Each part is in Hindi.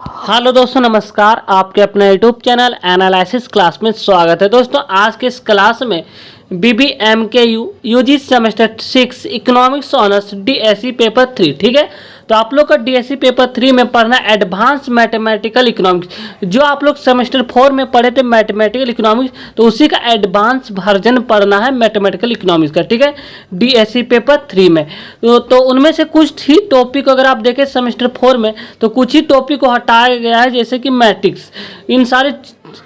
हेलो दोस्तों, नमस्कार। आपके अपने यूट्यूब चैनल एनालिसिस क्लास में स्वागत है। दोस्तों, आज के इस क्लास में BBMKU UG semester 6 economics honours DSE paper 3, ठीक है। तो आप लोग का DSE पेपर 3 में पढ़ना एडवांस मैथमेटिकल इकोनॉमिक्स, जो आप लोग सेमेस्टर 4 में पढ़े थे मैथमेटिकल इकोनॉमिक्स, तो उसी का एडवांस वर्जन पढ़ना है मैथमेटिकल इकोनॉमिक्स का, ठीक है, DSE पेपर 3 में। तो उनमें से कुछ ही टॉपिक अगर आप देखें सेमेस्टर 4 में, तो कुछ ही टॉपिक को हटाया गया है, जैसे कि मैट्रिक्स, इन सारे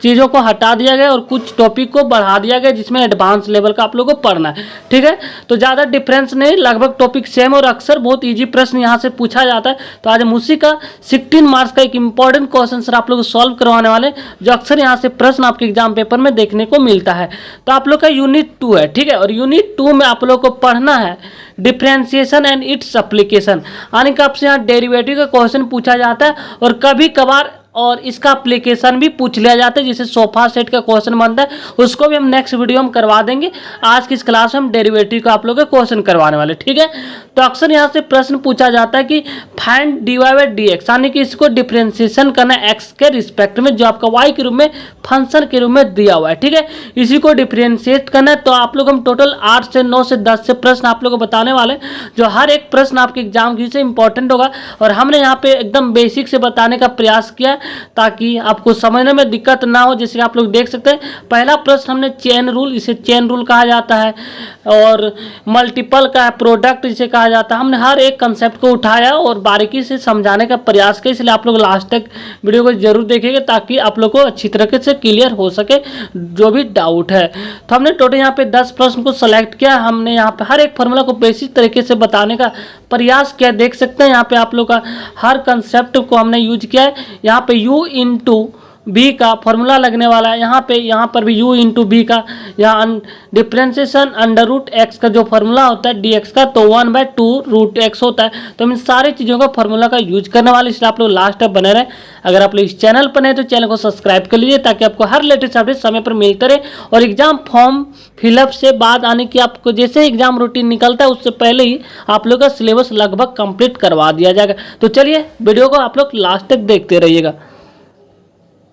चीज़ों को हटा दिया गया और कुछ टॉपिक को बढ़ा दिया गया, जिसमें एडवांस लेवल का आप लोगों को पढ़ना है, ठीक है। तो ज़्यादा डिफरेंस नहीं, लगभग टॉपिक सेम, और अक्सर बहुत इजी प्रश्न यहाँ से पूछा जाता है। तो आज हम उसी का 16 मार्क्स का एक इंपॉर्टेंट क्वेश्चन सर आप लोग को सॉल्व करवाने वाले, जो अक्सर यहाँ से प्रश्न आपके एग्जाम पेपर में देखने को मिलता है। तो आप लोग का यूनिट 2 है, ठीक है, और यूनिट 2 में आप लोग को पढ़ना है डिफ्रेंसिएशन एंड इट्स एप्लीकेशन, यानी कि आपसे यहाँ डेरिवेटिव का क्वेश्चन पूछा जाता है और कभी कभार और इसका एप्लीकेशन भी पूछ लिया जाता है, जिसे सोफा सेट का क्वेश्चन बनता है, उसको भी हम नेक्स्ट वीडियो में करवा देंगे। आज की इस क्लास में हम डेरिवेटिव का आप लोग का क्वेश्चन करवाने वाले, ठीक है। तो अक्सर यहाँ से प्रश्न पूछा जाता है कि फाइंड dy बाई dx, यानी कि इसको डिफ्रेंसिएशन करना है एक्स के रिस्पेक्ट में, जो आपका y के रूप में फंक्शन के रूप में दिया हुआ है, ठीक है। इसी को डिफ्रेंशिएट करना है। तो आप लोग हम टोटल 8 से 9 से 10 से प्रश्न आप लोग को बताने वाले, जो हर एक प्रश्न आपके एग्जाम की से इंपॉर्टेंट होगा, और हमने यहाँ पे एकदम बेसिक से बताने का प्रयास किया है ताकि आपको समझने में दिक्कत ना हो। जैसे आप लोग देख सकते हैं, पहला प्रश्न हमने चेन रूल, इसे चेन रूल कहा जाता है, और मल्टीपल का प्रोडक्ट जिसे कहा जाता है। हमने हर एक कंसेप्ट को उठाया और बारीकी से समझाने का प्रयास किया, इसलिए आप लोग लास्ट तक वीडियो को जरूर देखेंगे ताकि आप लोग को अच्छी तरीके से क्लियर हो सके जो भी डाउट है। तो हमने टोटल यहाँ पे 10 प्रश्न को सेलेक्ट किया। हमने यहाँ पे हर एक फॉर्मूला को बेसिक तरीके से बताने का प्रयास किया। देख सकते हैं यहाँ पे आप लोग का हर कंसेप्ट को हमने यूज किया है। यहाँ पे U इंटू बी का फॉर्मूला लगने वाला है, यहाँ पर भी U इंटू बी का, यहाँ डिफ्रेंसिएशन अंडर रूट एक्स का जो फॉर्मूला होता है dx का, तो 1/2 रूट एक्स होता है। तो हम इन सारी चीज़ों का फॉर्मूला का यूज करने वाले, इसलिए आप लोग लास्ट तक बने रहें। अगर आप लोग इस चैनल पर नहीं तो चैनल को सब्सक्राइब कर लीजिए, ताकि आपको हर लेटेस्ट अपडेट समय पर मिलते रहे। और एग्जाम फॉर्म फिलअप से बाद आने की आपको जैसे एग्जाम रूटीन निकलता है, उससे पहले ही आप लोग का सिलेबस लगभग कंप्लीट करवा दिया जाएगा। तो चलिए वीडियो को आप लोग लास्ट तक देखते रहिएगा।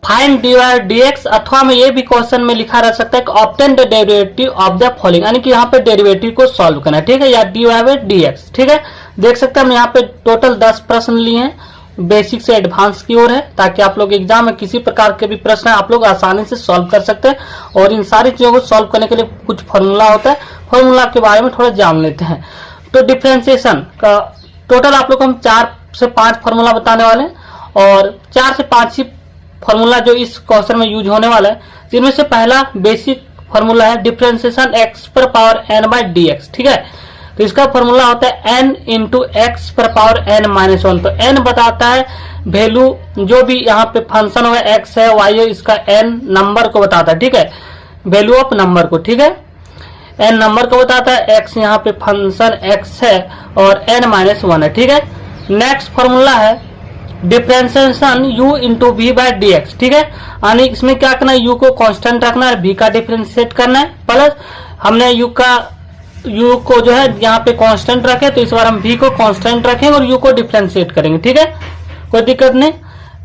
फाइंड dy dx, अथवा में ये भी क्वेश्चन में लिखा रह सकता है कि obtain the derivative of the following, यानी कि यहाँ पे डेरिवेटिव को सॉल्व करना है, ठीक है, या dy बाई dx, ठीक है। देख सकते हैं हम यहाँ पे टोटल 10 प्रश्न लिए हैं, बेसिक से एडवांस की ओर है, ताकि आप लोग एग्जाम में किसी प्रकार के भी प्रश्न आप लोग आसानी से सॉल्व कर सकते हैं। और इन सारी चीजों को सॉल्व करने के लिए कुछ फॉर्मूला होता है, फॉर्मूला के बारे में थोड़ा जान लेते हैं। तो डिफ्रेंसिएशन का टोटल आप लोग को हम 4 से 5 फॉर्मूला बताने वाले हैं, और 4 से 5 ही फॉर्मूला जो इस क्वेश्चन में यूज होने वाला है। जिनमें से पहला बेसिक फॉर्मूला है डिफ्रेंसिएशन x पर पावर n बाई dx, ठीक है। तो इसका फॉर्मूला होता है n इंटू एक्स पर पावर n माइनस 1। तो n बताता है वैल्यू, जो भी यहाँ पे फंक्शन होगा x है y है, इसका n नंबर को बताता है, ठीक है, वैल्यू ऑफ नंबर को, ठीक है, n नंबर को बताता है, x यहाँ पे फंक्शन x है और n माइनस 1 है, ठीक है। नेक्स्ट फॉर्मूला है differentiation u into V by dx, ठीक है, यानी इसमें क्या करना है, u को कांस्टेंट रखना है, v का डिफ्रेंशिएट करना है, प्लस हमने u को जो है यहाँ पे कांस्टेंट रखे, तो इस बार हम v को कांस्टेंट रखेंगे और u को डिफ्रेंशिएट करेंगे, ठीक है, कोई दिक्कत नहीं।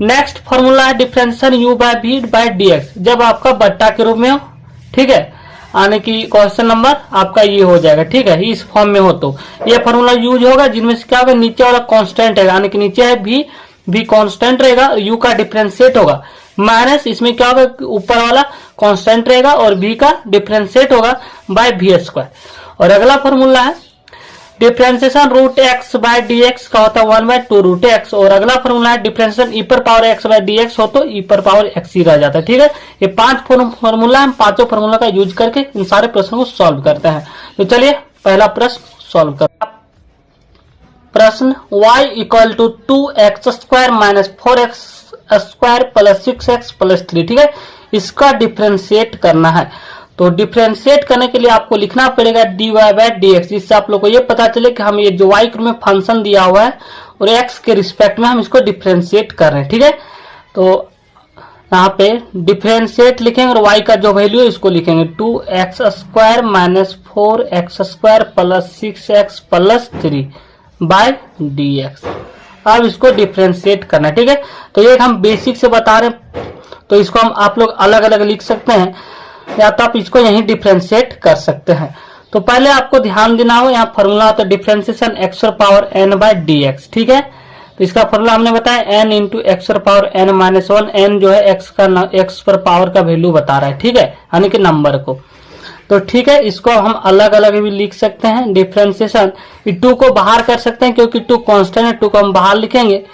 नेक्स्ट फॉर्मूला है differentiation u by v by dx, जब आपका बट्टा के रूप में हो, ठीक है, यानी कि क्वेश्चन नंबर आपका ये हो जाएगा, ठीक है, इस फॉर्म में हो तो ये फॉर्मूला यूज होगा। जिनमें से क्या होगा, नीचे वाला कांस्टेंट है, यानी कि नीचे है v कांस्टेंट रहेगा, u का डिफरेंशिएट होगा, माइनस इसमें क्या होगा, ऊपर वाला कांस्टेंट रहेगा और v का डिफरेंशिएट होगा बाय v स्क्वायर। और अगला फॉर्मूला है differentiation root X by dx का होता है 1/2 रूट एक्स। और अगला फॉर्मूला है डिफरेंशिएशन e पर पावर x बाय dx हो तो e पर पावर x ही रह जाता है, ठीक है। ये 5 फॉर्मूला हम पांचों फॉर्मूला का यूज करके इन सारे प्रश्नों को सॉल्व करते हैं। तो चलिए पहला प्रश्न सॉल्व करते हैं। प्रश्न y equal to 2x square minus 4x square plus 6x plus 3, ठीक है, इसका डिफ्रेंशिएट करना है। तो डिफ्रेंशिएट करने के लिए आपको लिखना पड़ेगा dy बाई dx, जिससे आप लोग को ये पता चले कि हम ये जो y में फंक्शन दिया हुआ है और x के रिस्पेक्ट में हम इसको डिफ्रेंशिएट कर रहे हैं, ठीक है। तो यहाँ पे डिफ्रेंशिएट लिखेंगे और y का जो वैल्यू है इसको लिखेंगे 2x square minus 4x square plus 6x plus 3 by dx। अब इसको डिफ्रेंशिएट करना है, ठीक है। तो ये हम बेसिक से बता रहे हैं, तो इसको हम आप लोग अलग अलग लिख सकते हैं या तो आप इसको यहीं डिफ्रेंशिएट कर सकते हैं। तो पहले आपको ध्यान देना हो, यहाँ फॉर्मूला होता है differentiation X power N by D X, ठीक है। तो इसका फॉर्मूला हमने बताया n into X power n minus one, N जो है एक्स पर पावर का वैल्यू बता रहा है, ठीक है, यानी कि नंबर को। तो ठीक है, इसको हम अलग अलग भी लिख सकते हैं डिफ्रेंशिएशन। 2 को बाहर कर सकते हैं क्योंकि 2 कांस्टेंट है, 2 को हम बाहर लिखेंगे।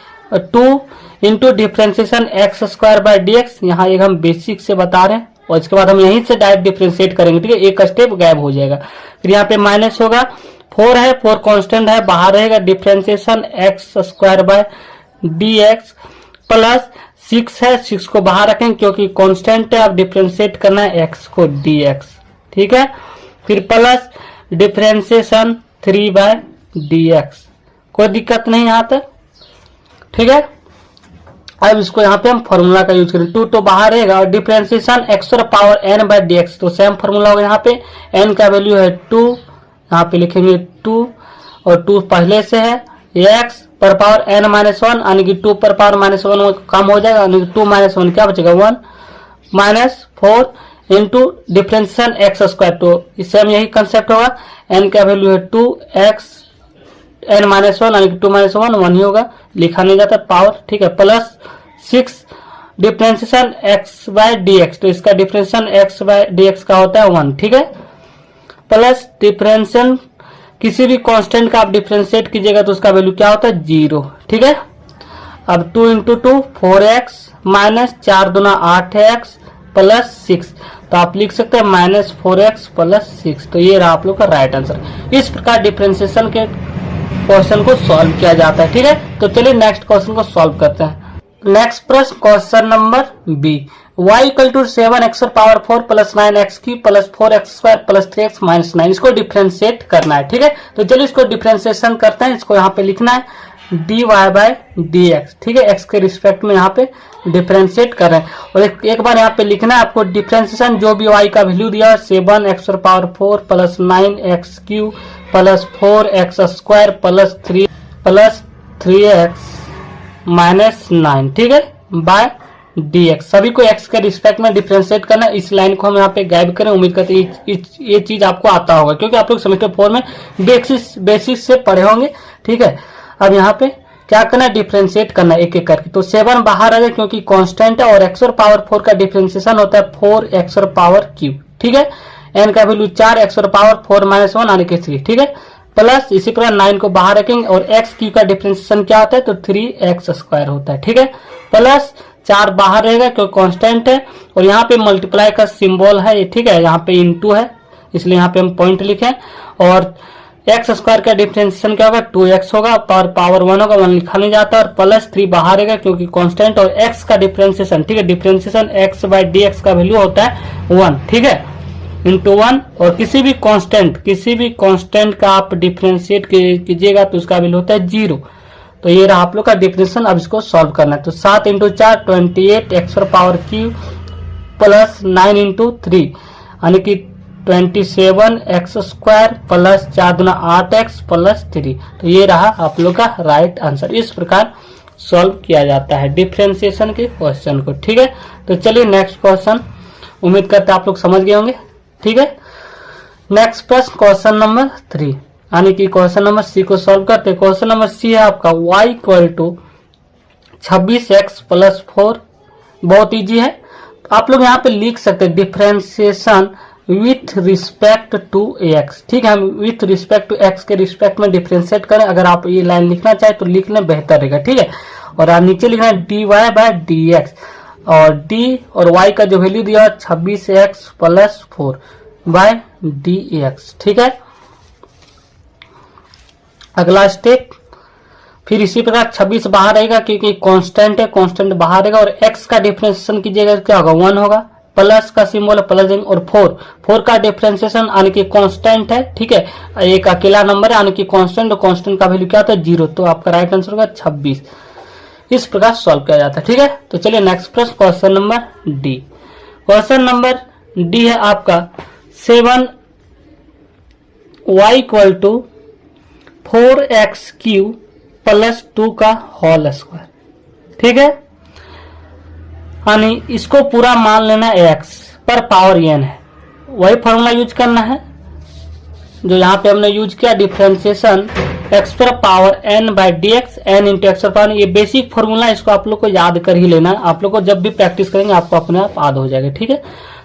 2 into differentiation x square by D x, यहाँ एक हम बेसिक से बता रहे हैं और इसके बाद हम यहीं से डायरेक्ट डिफ्रेंशिएट करेंगे, ठीक है, एक स्टेप गायब हो जाएगा। फिर यहाँ पे माइनस होगा, 4 है, 4 कांस्टेंट है, बाहर रहेगा, differentiation x square by D x plus 6 है, 6 को बाहर रखेंगे क्योंकि कांस्टेंट है, अब डिफ्रेंशिएट करना है एक्स को डी एक्स, ठीक है। फिर plus differentiation 3 by D X, कोई दिक्कत नहीं यहाँ तक, ठीक है। अब इसको यहाँ पे हम फॉर्मूला का यूज करें, 2 तो बाहर रहेगा और differentiation X power n by D X, तो सेम फॉर्मूला होगा। यहाँ पे n का वैल्यू है 2, यहाँ पे लिखेंगे 2 और 2 पहले से है, x पर पावर n माइनस वन, यानी कि 2 पर पावर माइनस वन कम हो जाएगा, यानी कि 2 माइनस वन क्या बचेगा 1 minus 4 into differentiation x square, तो सेम यही कंसेप्ट होगा। n का वैल्यू है 2, x n माइनस वन, यानी कि 2 माइनस वन 1 ही होगा, लिखा नहीं जाता पावर, ठीक है, plus 6 differentiation x by D X, तो इसका differentiation x by D X का होता है 1, ठीक है, प्लस डिफ्रेंशिएशन किसी भी कांस्टेंट का आप डिफ्रेंशिएट कीजिएगा तो उसका वैल्यू क्या होता है 0, ठीक है। अब 2 इंटू 2 4x माइनस 4 दूना 8x प्लस 6, तो आप लिख सकते हैं माइनस 4x प्लस 6, तो ये रहा आप लोग का राइट आंसर। इस प्रकार डिफ्रेंशिएशन के क्वेश्चन को सॉल्व किया जाता है, ठीक है। तो चलिए नेक्स्ट क्वेश्चन को सॉल्व करते हैं। नेक्स्ट प्रश्न question number B, y equal to 7x power 4 plus 9x cube plus 4x square plus 3x minus 9, इसको डिफ्रेंशिएट करना है, ठीक है। तो चलिए इसको डिफ्रेंशिएशन करते हैं, इसको यहाँ पे लिखना है dy बाय dx, ठीक है, x के रिस्पेक्ट में यहाँ पे डिफ्रेंशिएट कर रहे हैं। और एक बार यहाँ पे लिखना है आपको डिफ्रेंशिएशन, जो भी y का वैल्यू दिया है 7x power 4 plus 9x cube plus 4x square plus 3x minus 9, ठीक है, बाय dx, सभी को x के रिस्पेक्ट में डिफ्रेंशिएट करना है। इस लाइन को हम यहाँ पे गायब करें, उम्मीद करते हैं ये चीज आपको आता होगा क्योंकि आप लोग सेमेस्टर 4 में बेसिस से पढ़े होंगे, ठीक है। अब यहाँ पे क्या करना है, डिफ्रेंशिएट करना है एक एक करके। तो 7 बाहर आ जाए क्योंकि कांस्टेंट है और x और पावर 4 का डिफ्रेंशिएशन होता है 4x और पावर क्यूब, ठीक है। n का वैल्यू 4, x और पावर 4 माइनस 1 यानी कि 3, ठीक है, प्लस इसी प्रकार 9 को बाहर रखेंगे और x क्यू का डिफ्रेंशिएशन क्या होता है, तो 3x स्क्वायर होता है, ठीक है, प्लस 4 बाहर रहेगा क्योंकि कांस्टेंट है और यहाँ पे मल्टीप्लाई का सिंबल है, ठीक है, यहाँ पे इनटू है इसलिए यहाँ पे हम पॉइंट लिखे, और x स्क्वायर का डिफ्रेंशिएशन क्या होगा 2x होगा, पावर 1 होगा, 1 लिखा नहीं जाता, और प्लस 3 बाहर रहेगा क्योंकि कांस्टेंट, और x का डिफ्रेंशिएशन, ठीक है, डिफ्रेंशिएशन x बाय dx का वैल्यू होता है 1, ठीक है, इंटू 1, और किसी भी कांस्टेंट का आप डिफ्रेंशिएट कीजिएगा तो उसका वैल्यू होता है 0। तो ये रहा आप लोग का डिफ्रेंशिएशन। अब इसको सॉल्व करना है, तो 7 into 4 28 x power cube plus 9 into 3 यानी कि 27 एक्स स्क्वायर प्लस 4 दूना 8x प्लस 3, तो ये रहा आप लोग का राइट आंसर। इस प्रकार सॉल्व किया जाता है डिफ्रेंशिएशन के क्वेश्चन को, ठीक है। तो चलिए नेक्स्ट क्वेश्चन, उम्मीद करते हैं आप लोग समझ गए होंगे, ठीक है। नेक्स्ट प्रश्न क्वेश्चन नंबर 3 यानी कि क्वेश्चन नंबर सी को सॉल्व करते हैं। क्वेश्चन नंबर सी है आपका y equal to 26x plus 4, बहुत इजी है, आप लोग यहाँ पे लिख सकते हैं differentiation with respect to x, ठीक है, हम विथ रिस्पेक्ट टू x के रिस्पेक्ट में डिफ्रेंशिएट करें। अगर आप ये लाइन लिखना चाहे तो लिख लें, बेहतर रहेगा, ठीक है। और नीचे लिखना है dy बाय dx, और d और y का जो वैल्यू दिया 26x प्लस 4 बाय dx, ठीक है। अगला स्टेप, फिर इसी प्रकार 26 बाहर रहेगा क्योंकि कांस्टेंट है, कांस्टेंट बाहर रहेगा, और x का डिफरेंशिएशन कीजिएगा क्या होगा 1 होगा, प्लस का सिंबल प्लस देंगे, और 4 का डिफरेंशिएशन यानी कि कांस्टेंट है, ठीक है, एक अकेला नंबर है यानी कि कांस्टेंट, और कांस्टेंट का वैल्यू क्या होता है 0, तो आपका राइट आंसर होगा 26। इस प्रकार सॉल्व किया जाता है, ठीक है। तो चलिए नेक्स्ट प्रश्न question number D. Question number D है आपका 7y equal to 4x cube +2 का होल स्क्वायर, ठीक है। यानी इसको पूरा मान लेना x पर पावर n है, वही फॉर्मूला यूज करना है जो यहाँ पे हमने यूज किया, डिफरेंशिएशन x पर power n by D X N into X पर पावर। ये बेसिक फॉर्मूला, इसको आप लोग को याद कर ही लेना है। आप लोग को जब भी प्रैक्टिस करेंगे आपको अपने आप याद हो जाएगा, ठीक है।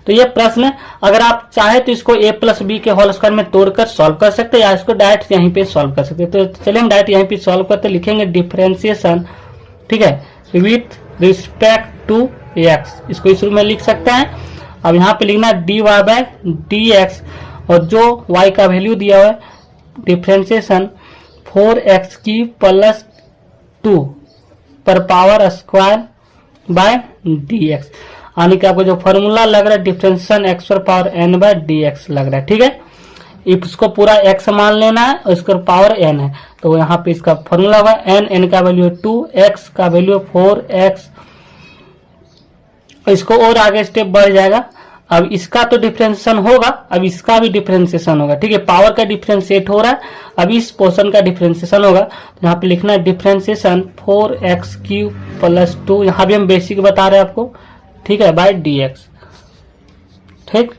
तो ये प्रश्न अगर आप चाहे तो इसको a प्लस बी के होल स्क्वायर में तोड़कर सॉल्व कर सकते हैं, या इसको डायरेक्ट यहीं पे सॉल्व कर सकते हैं। तो चलिए हम डायरेक्ट यहीं पे सॉल्व करते, लिखेंगे डिफरेंशिएशन, ठीक है, विथ रिस्पेक्ट टू x, इसको इस रूप में लिख सकते हैं। अब यहाँ पे लिखना dy बाय डी एक्स, और जो y का वैल्यू दिया हुआ है डिफरेंशिएशन 4x की प्लस 2 पर power square by D X, यानी कि आपको जो फॉर्मूला लग रहा है डिफरेंशिएशन x पर power n by D X लग रहा है, ठीक है। इसको पूरा x मान लेना है और इसका पावर n है, तो यहाँ पे इसका फॉर्मूला होगा n का वैल्यू 2, x का वैल्यू 4x, इसको और आगे स्टेप बढ़ जाएगा। अब इसका तो डिफरेंशिएशन होगा, अब इसका भी डिफरेंशिएशन होगा, ठीक है। पावर का डिफरेंशिएट हो रहा है, अब इस पोर्शन का डिफरेंशिएशन होगा। तो यहाँ पे लिखना है डिफरेंशिएशन 4x क्यूब प्लस 2, यहाँ भी हम बेसिक बता रहे हैं आपको, ठीक है, बाय डी एक्स, ठीक।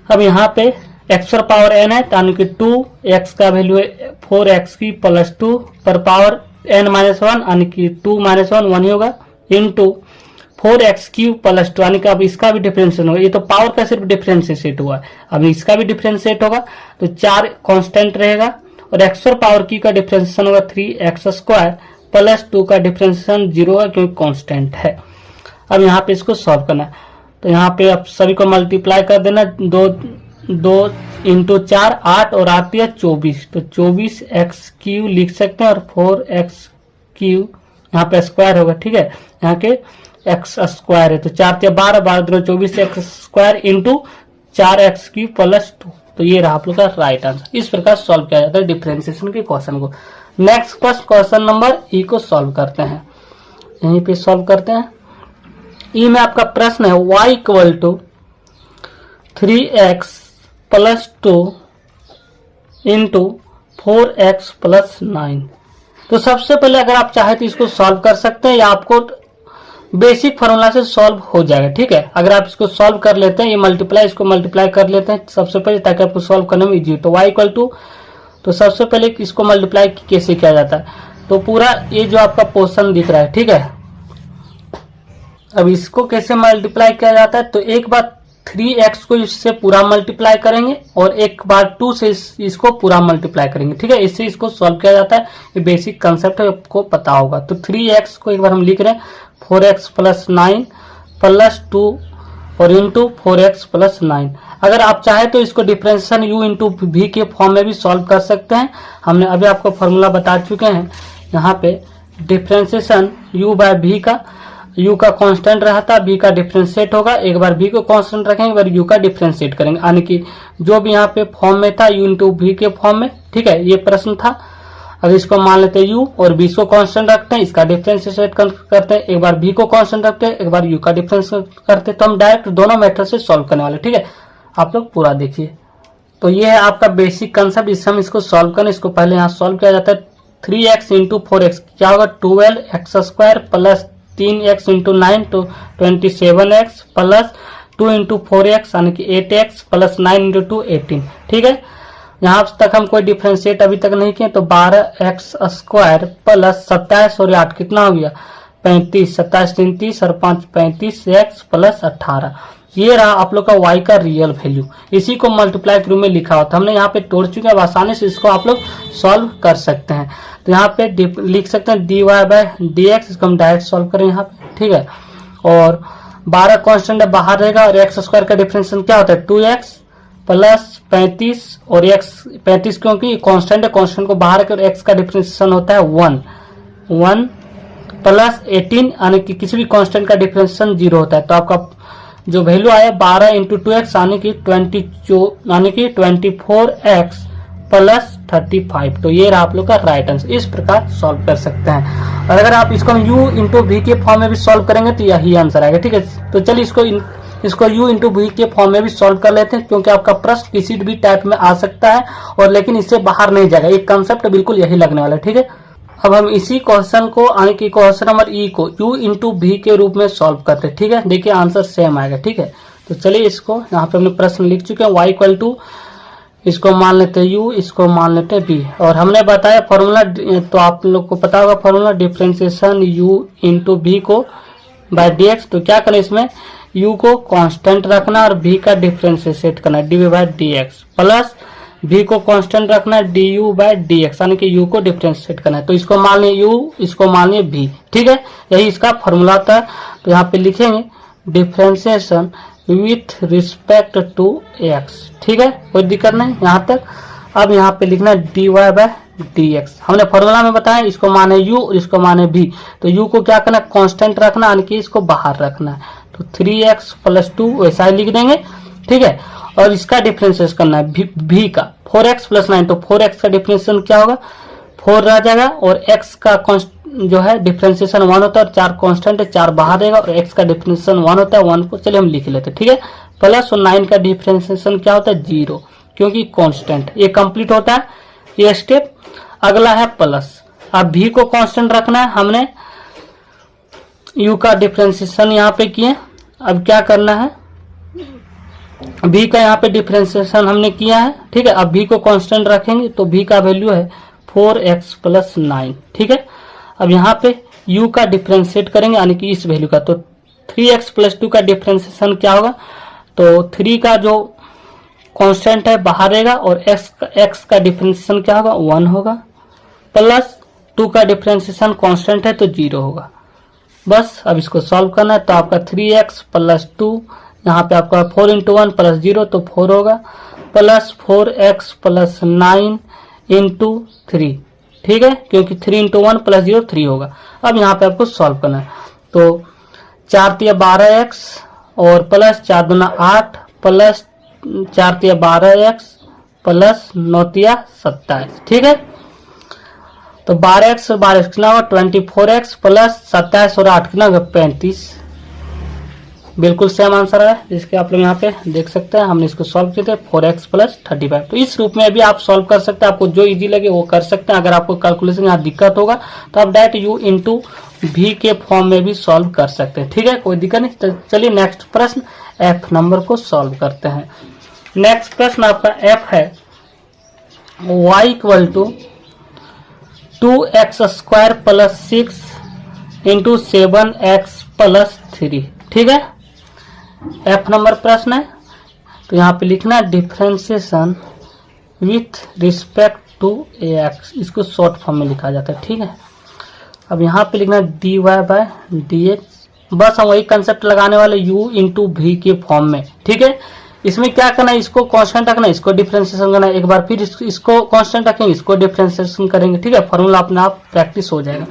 अब यहाँ पे x पर पावर n है, यानी कि 2x का वैल्यू है 4x की प्लस 2 पर पावर n माइनस 1, यानी कि 2 माइनस 1 1 ही होगा, इंटू 4x क्यूब प्लस 2, यानी कि अब इसका भी डिफरेंशिएशन होगा। ये तो पावर का सिर्फ डिफरेंशिएट हुआ है, अब इसका भी डिफरेंशिएट होगा, तो 4 कांस्टेंट रहेगा, और x पर पावर की का डिफरेंशिएशन होगा 3x स्क्वायर प्लस 2 का डिफरेंशिएशन 0 है क्योंकि कांस्टेंट है। अब यहाँ पे इसको सॉल्व करना है, तो यहाँ पे अब सभी को मल्टीप्लाई कर देना, 2 इंटू 4 8 और आती है 24, तो 24x क्यूब लिख सकते हैं, और 4x क्यूब यहाँ पे स्क्वायर होगा, ठीक है, यहाँ के x स्क्वायर है, तो 4 × 12 12 24 x square into 4x cube plus 2, तो ये रहा आप लोग का राइट आंसर। इस प्रकार सॉल्व किया जाता है डिफरेंशिएशन के क्वेश्चन को। नेक्स्ट क्वेश्चन नंबर ई को सॉल्व करते हैं, यहीं पे सॉल्व करते हैं। ई में आपका प्रश्न है y equal to 3x plus 2 into 4x plus 9। तो सबसे पहले अगर आप चाहे तो इसको सॉल्व कर सकते हैं, या आपको बेसिक फॉर्मूला से सॉल्व हो जाएगा, ठीक है। अगर आप इसको सॉल्व कर लेते हैं, ये मल्टीप्लाई, इसको मल्टीप्लाई कर लेते हैं सबसे पहले, ताकि आपको सॉल्व करने में इजी हो। तो y इक्वल टू, तो सबसे पहले इसको मल्टीप्लाई कैसे किया जाता है, तो पूरा ये जो आपका पोर्शन दिख रहा है, ठीक है, अब इसको कैसे मल्टीप्लाई किया जाता है, तो एक बार 3x को इससे पूरा मल्टीप्लाई करेंगे और एक बार 2 से इसको पूरा मल्टीप्लाई करेंगे, ठीक है, इससे इसको सॉल्व किया जाता है। ये बेसिक कंसेप्ट है, आपको पता होगा। तो 3x को एक बार हम लिख रहे हैं 4x प्लस 9 प्लस 2 और इंटू 4x प्लस 9। अगर आप चाहे तो इसको डिफरेंशिएशन u इंटू v के फॉर्म में भी सॉल्व कर सकते हैं। हमने अभी आपको फॉर्मूला बता चुके हैं, यहाँ पे डिफरेंशिएशन u बाय v का, u का कांस्टेंट रहता है, v का डिफरेंशिएट होगा, एक बार v को कांस्टेंट रखेंगे, एक बार u का डिफरेंशिएट करेंगे, यानी कि जो भी यहाँ पे फॉर्म में था u इंटू v के फॉर्म में, ठीक है, ये प्रश्न था। अगर इसको मान लेते हैं u और v को कांस्टेंट रखते हैं, इसका डिफरेंशिएट करते हैं, एक बार v को कांस्टेंट रखते हैं, एक बार u का डिफरेंशिएट करते हैं, तो हम डायरेक्ट दोनों मेथड से सॉल्व करने वाले, ठीक है। आप लोग पूरा देखिए, तो ये है आपका बेसिक कंसेप्ट, इससे हम इसको सॉल्व करें। इसको पहले यहाँ सॉल्व किया जाता है, 3x इंटू 4x क्या होगा, 12x square plus 3x into 9 तो 27x प्लस 2 इंटू 4x यानी कि 8x प्लस 9 इंटू 2 18, ठीक है। यहाँ तक हम कोई डिफरेंशिएट अभी तक नहीं किए, तो 12x स्क्वायर प्लस 27 और 8 कितना हो गया 35, 27 3 30 और 5 35x प्लस 18। ये रहा आप लोग का y का रियल वैल्यू, इसी को मल्टीप्लाई के रूप में लिखा हुआ था, हमने यहाँ पे तोड़ चुके हैं, आसानी से इसको आप लोग सॉल्व कर सकते हैं। तो यहाँ पे लिख सकते हैं dy बाय डी एक्स, इसको हम डायरेक्ट सॉल्व करें यहाँ पे, ठीक है। और 12 कांस्टेंट बाहर रहेगा, और x स्क्वायर का डिफरेंशिएशन क्या होता है 2x प्लस 35 और x 35 क्योंकि कांस्टेंट है, कांस्टेंट को बाहर कर, x का डिफरेंशिएशन होता है 1 प्लस 18 यानी कि किसी भी कांस्टेंट का डिफरेंशिएशन 0 होता है। तो आपका जो वैल्यू आया 12 इंटू 2x यानी कि 24x प्लस 35, तो ये रहा आप लोग का राइट आंसर। इस प्रकार सॉल्व कर सकते हैं, और अगर आप इसको u इंटू v के फॉर्म में भी सॉल्व करेंगे तो यही आंसर आएगा, ठीक है। तो चलिए इसको u इंटू v के फॉर्म में भी सॉल्व कर लेते हैं, क्योंकि आपका प्रश्न किसी भी टाइप में आ सकता है और लेकिन इससे बाहर नहीं जाएगा, एक कंसेप्ट बिल्कुल यही लगने वाला है, ठीक है। अब हम इसी क्वेश्चन को यानी कि क्वेश्चन नंबर ई को u इंटू भी के रूप में सॉल्व करते हैं। ठीक है, देखिए आंसर सेम आएगा। ठीक है, तो चलिए इसको यहाँ पे हमने प्रश्न लिख चुके हैं। y इक्वल टू इसको मान लेते हैं u, इसको मान लेते हैं b, और हमने बताया फॉर्मूला, तो आप लोग को पता होगा फॉर्मूला डिफ्रेंसिएशन u इंटू भी को बाय dx। तो क्या करें, इसमें u को कांस्टेंट रखना और v का डिफ्रेंशिएट करना dy by dx, plus v को कांस्टेंट रखना है du बाय dx, यानी कि u को डिफ्रेंशिएट करना है। तो इसको मान लिया u, इसको मान लिया v। ठीक है, यही इसका फॉर्मूला होता है। तो यहाँ पे लिखेंगे differentiation with respect to x। ठीक है, कोई दिक्कत नहीं यहाँ तक। अब यहाँ पे लिखना है dy बाय dx। हमने फॉर्मूला में बताया इसको माने u और इसको माने v। तो u को क्या करना है, कांस्टेंट रखना, यानी कि इसको बाहर रखना है। तो 3x प्लस 2 वैसा ही लिख देंगे। ठीक है, और इसका डिफरेंशिएशन करना है v का 4x प्लस 9। तो 4x का डिफरेंशिएशन क्या होगा, 4 रह जाएगा, और x का जो है डिफरेंशिएशन 1 होता है, और 4 कांस्टेंट है, 4 बाहर रहेगा, और x का डिफरेंशिएशन 1 होता है, 1 को चलिए हम लिख लेते हैं। ठीक है, प्लस, और 9 का डिफरेंशिएशन क्या होता है, 0, क्योंकि कांस्टेंट। ये कंप्लीट होता है ये स्टेप। अगला है प्लस। अब v को कांस्टेंट रखना है, हमने u का डिफरेंशिएशन यहाँ पे किए। अब क्या करना है, v का यहाँ पे डिफरेंशिएशन हमने किया है। ठीक है, अब v को कांस्टेंट रखेंगे तो v का वैल्यू है 4x प्लस 9। ठीक है, अब यहाँ पे u का डिफरेंशिएट करेंगे, यानी कि इस वैल्यू का। तो 3x प्लस 2 का डिफरेंशिएशन क्या होगा, तो 3 का जो कांस्टेंट है बाहर रहेगा, और x का डिफरेंशिएशन क्या होगा, 1 होगा, प्लस 2 का डिफरेंशिएशन कांस्टेंट है तो 0 होगा। बस अब इसको सॉल्व करना है। तो आपका 3x प्लस 2, यहाँ पे आपका 4 इंटू 1 प्लस 0 तो 4 होगा, प्लस 4x प्लस 9 इंटू 3। ठीक है, क्योंकि 3 इंटू 1 प्लस 0 3 होगा। अब यहाँ पे आपको सॉल्व करना है। तो 4 तिया 12x और प्लस 4 दूना 8 प्लस 4 तिया 12x प्लस 9 तिया 27। ठीक है, तो 12x और 12x कितना होगा, 24x प्लस 27 और 8 कितना होगा, 35। बिल्कुल सेम आंसर है, जिसके आप लोग यहाँ पे देख सकते हैं। हमने इसको सॉल्व किए थे 4x प्लस 35। तो इस रूप में भी आप सॉल्व कर सकते हैं, आपको जो इजी लगे वो कर सकते हैं। अगर आपको कैलकुलेशन यहाँ दिक्कत होगा तो आप डायरेक्ट u इंटू v के फॉर्म में भी सॉल्व कर सकते हैं। ठीक है, कोई दिक्कत नहीं। तो चलिए नेक्स्ट प्रश्न f नंबर को सॉल्व करते हैं। नेक्स्ट प्रश्न आपका f है, y equal to 2x square plus 6 into 7x plus 3। ठीक है, एफ नंबर प्रश्न है। तो यहाँ पे लिखना है differentiation with respect to X, इसको शॉर्ट फॉर्म में लिखा जाता है। ठीक है, अब यहाँ पे लिखना है dy बाय dx। बस हम वही कंसेप्ट लगाने वाले u इंटू v के फॉर्म में। ठीक है, इसमें क्या करना है, इसको कांस्टेंट रखना है, इसको डिफरेंशिएशन करना है। एक बार फिर इसको कांस्टेंट रखेंगे, इसको डिफरेंशिएशन करेंगे। ठीक है, फॉर्मूला अपने आप प्रैक्टिस हो जाएगा।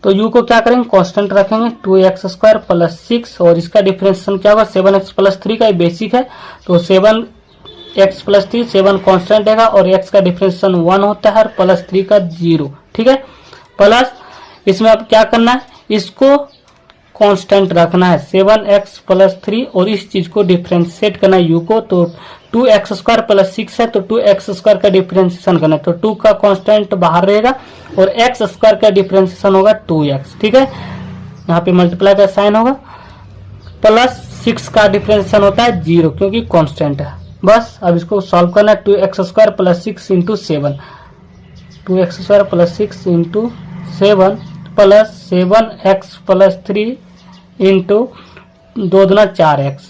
तो u को क्या करेंगे, कांस्टेंट रखेंगे 2x स्क्वायर प्लस 6, और इसका डिफरेंशिएशन क्या होगा, 7x प्लस 3 का बेसिक है। तो 7x प्लस 3, 7 कांस्टेंट रहेगा, और x का डिफरेंशिएशन 1 होता है, प्लस 3 का 0। ठीक है, प्लस इसमें अब क्या करना है, इसको कांस्टेंट रखना है 7x प्लस 3, और इस चीज को डिफरेंशिएट करना है u को। तो 2x स्क्वायर प्लस 6 है, तो 2x स्क्वायर का डिफरेंशिएशन करना है। तो 2 का कांस्टेंट बाहर रहेगा, और x स्क्वायर का डिफरेंशिएशन होगा 2x। ठीक है, यहाँ पे मल्टीप्लाई का साइन होगा, प्लस 6 का डिफरेंशिएशन होता है 0, क्योंकि कांस्टेंट है। बस अब इसको सॉल्व करना है। 2x square plus 6 into 7, 2x square plus 6 into 7 plus 7x plus 3 into 2 दूना 4x।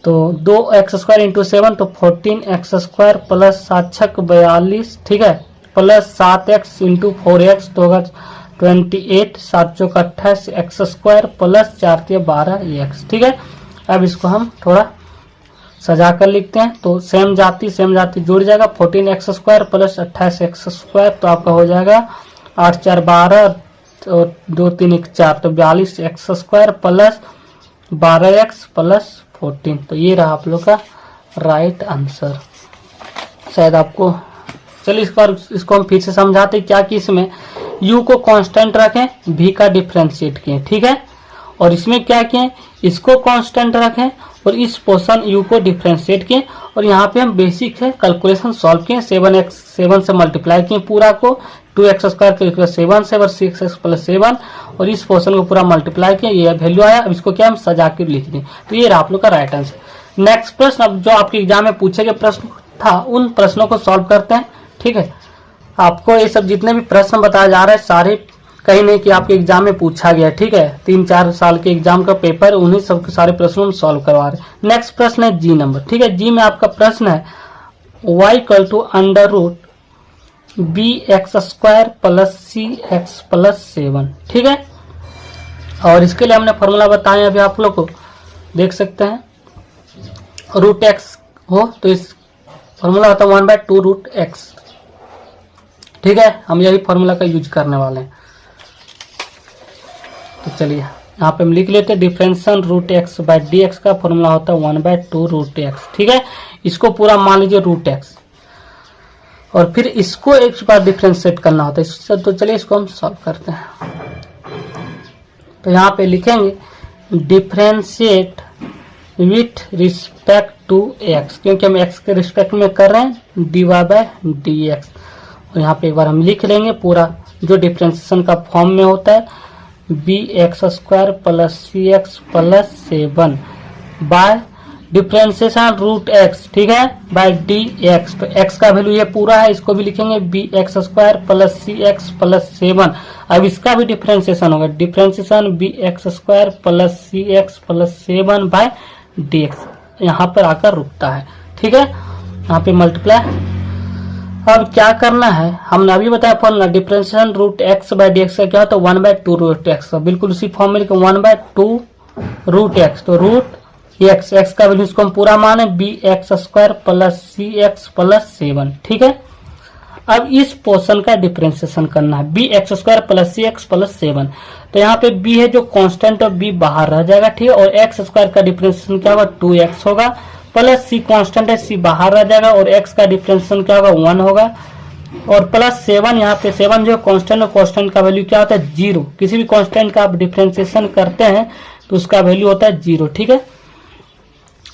तो 2x स्क्वायर इंटू 7 तो 14x स्क्वायर प्लस 7 छक 42। ठीक है, प्लस 7x इंटू 4x तो होगा 28, 7 चौक 28 x स्क्वायर प्लस 4 12x। ठीक है, अब इसको हम थोड़ा सजा कर लिखते हैं। तो सेम जाति जुड़ जाएगा, 14x square plus 28x square, तो आपका हो जाएगा 8 4 12 और 2 3 1 4, तो 42x square plus 12x plus 14। तो ये रहा आप लोग का राइट आंसर। शायद आपको, चलिए इस बार इसको हम फिर से समझाते क्या कि इसमें u को कांस्टेंट रखें, v का डिफरेंशिएट किए। ठीक है, और इसमें क्या किए, इसको कांस्टेंट रखें और इस पोर्शन u को डिफरेंशिएट किए, और यहाँ पे हम बेसिक है कैलकुलेशन सॉल्व किए। 7 से मल्टीप्लाई किए पूरा को, 2x² के इक्वल 7 से और 6x + 7 और इस पोर्शन को पूरा मल्टीप्लाई किया, ये वैल्यू आया। अब इसको क्या हम सजा के लिख दें, तो ये रहा आप लोग का राइट आंसर। नेक्स्ट प्रश्न, अब जो आपके एग्जाम में पूछे गए प्रश्न था उन प्रश्नों को सॉल्व करते हैं। ठीक है, आपको ये सब जितने भी प्रश्न बताए जा रहे हैं सारे कहीं नहीं कि आपके एग्जाम में पूछा गया। ठीक है, 3-4 साल के एग्जाम का पेपर, उन्हीं सब के सारे प्रश्न हम सॉल्व करवा रहे हैं। नेक्स्ट प्रश्न है जी नंबर। ठीक है, जी में आपका प्रश्न है y = √bx² + cx + 7। ठीक है, और इसके लिए हमने फॉर्मूला बताया, अभी आप लोग को देख सकते हैं। √x हो तो इस फॉर्मूला होता है 1/2√x। ठीक है, हम यही फॉर्मूला का यूज करने वाले हैं। तो चलिए यहाँ पे हम लिख लेते हैं, डिफरेंशियल √x/dx का फॉर्मूला होता है 1/2√x। ठीक है, इसको पूरा मान लीजिए √x और फिर इसको एक बार डिफरेंशिएट करना होता है इससे। तो चलिए इसको हम सॉल्व करते हैं। तो यहाँ पे लिखेंगे differentiate with respect to x, क्योंकि हम x के रिस्पेक्ट में कर रहे हैं, dy/dx। और यहाँ पे एक बार हम लिख लेंगे पूरा जो डिफरेंशिएशन का फॉर्म में होता है, bx² + cx + 7 bye differentiation √x। ठीक है, बाय dx। तो x का वैल्यू ये पूरा है, इसको भी लिखेंगे bx² + cx + 7। अब इसका भी डिफरेंशिएशन होगा, differentiation bx² + cx + 7 bye dx। यहाँ पर आकर रुकता है। ठीक है, यहाँ पे मल्टीप्लाई। अब क्या करना है, हमने अभी बताया फॉर्मूला डिफरेंशिएशन √x/dx का क्या होता है 1/2√x। बिल्कुल उसी फॉर्म में लिखे 1/2√x। तो √x, x का वैल्यू इसको हम पूरा माने bx² + cx + 7। ठीक है, अब इस पोर्शन का डिफरेंशिएशन करना है, bx² + cx + 7। तो यहाँ पे b है जो कांस्टेंट और b बाहर रह जाएगा। ठीक है, और x² का डिफरेंशिएशन क्या होगा 2x होगा, प्लस c कांस्टेंट है, c बाहर रह जाएगा और x का डिफरेंशिएशन क्या होगा 1 होगा, और प्लस 7। यहाँ पे 7 जो कांस्टेंट है, कांस्टेंट का वैल्यू क्या होता है 0। किसी भी कांस्टेंट का आप डिफरेंशिएशन करते हैं तो उसका वैल्यू होता है 0। ठीक है,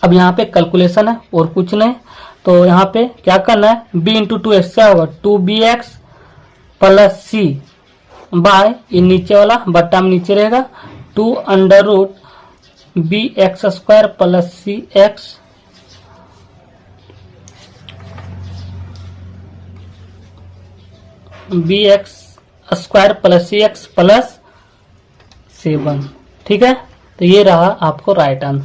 अब यहाँ पे कैलकुलेशन है और कुछ नहीं। तो यहाँ पे क्या करना है, b × 2x क्या होगा 2bx + c बाय, ये नीचे वाला बट्टा में नीचे रहेगा 2√bx² + cx bx² + cx + 7। ठीक है, तो ये रहा आपको राइट आंसर।